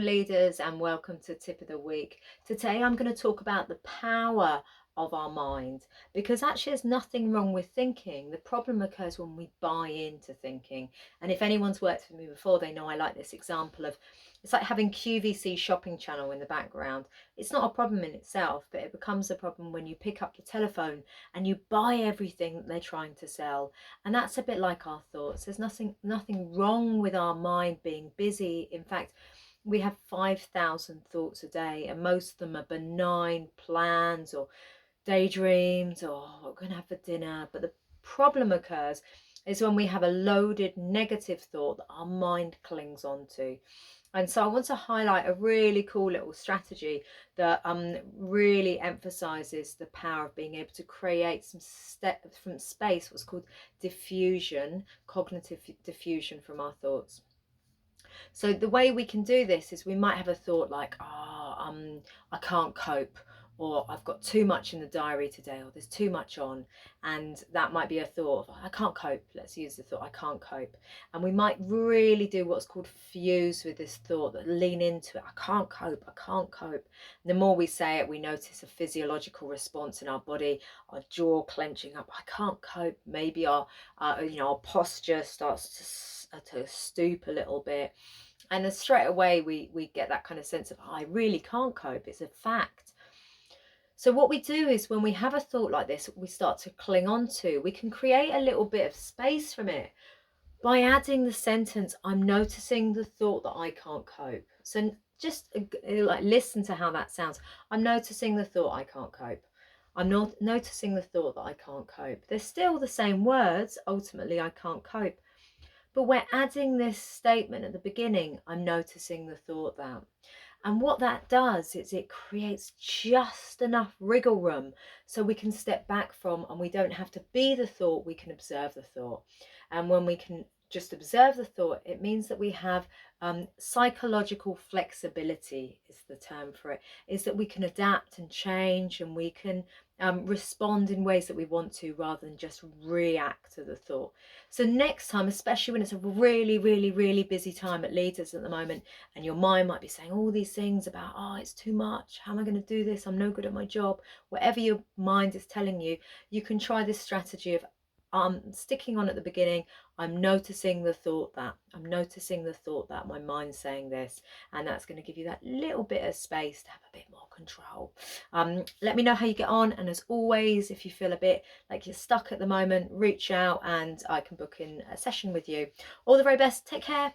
Leaders, and welcome to Tip of the Week. Today I'm going to talk about the power of our mind, because actually there's nothing wrong with thinking. The problem occurs when we buy into thinking. And if anyone's worked with me before, they know I like this example of, it's like having QVC shopping channel in the background. It's not a problem in itself, but it becomes a problem when you pick up the telephone and you buy everything that they're trying to sell. And that's a bit like our thoughts. There's nothing wrong with our mind being busy. In fact, we have 5,000 thoughts a day, and most of them are benign plans or daydreams or what we're going to have for dinner. But the problem occurs is when we have a loaded negative thought that our mind clings onto. And so I want to highlight a really cool little strategy that really emphasizes the power of being able to create some from space, what's called diffusion, cognitive diffusion from our thoughts. So the way we can do this is we might have a thought like, I can't cope, or I've got too much in the diary today, or there's too much on. And that might be a thought of, I can't cope. Let's use the thought, I can't cope. And we might really do what's called fuse with this thought, that lean into it. I can't cope, I can't cope. And the more we say it, we notice a physiological response in our body, our jaw clenching up. I can't cope. Maybe our posture starts to stoop a little bit, and then straight away we get that kind of sense of, I really can't cope. It's a fact. So what we do is, when we have a thought like this we start to cling on to, we can create a little bit of space from it by adding the sentence, I'm noticing the thought that I can't cope. So just like listen to how that sounds. I'm noticing the thought I can't cope. I'm not noticing the thought that I can't cope. They're still the same words. Ultimately, I can't cope. But we're adding this statement at the beginning, I'm noticing the thought that. And what that does is it creates just enough wriggle room so we can step back from, and we don't have to be the thought, we can observe the thought. And when we can just observe the thought, it means that we have psychological flexibility, is the term for it, is that we can adapt and change, and we can respond in ways that we want to, rather than just react to the thought. So next time, especially when it's a really, really, really busy time at Leaders at the moment, and your mind might be saying all these things about, oh, it's too much, how am I going to do this, I'm no good at my job, whatever your mind is telling you, you can try this strategy of sticking on at the beginning, I'm noticing the thought that, I'm noticing the thought that my mind's saying this, and that's going to give you that little bit of space to have a bit more control. Let me know how you get on, and as always, if you feel a bit like you're stuck at the moment, reach out and I can book in a session with you. All the very best. Take care.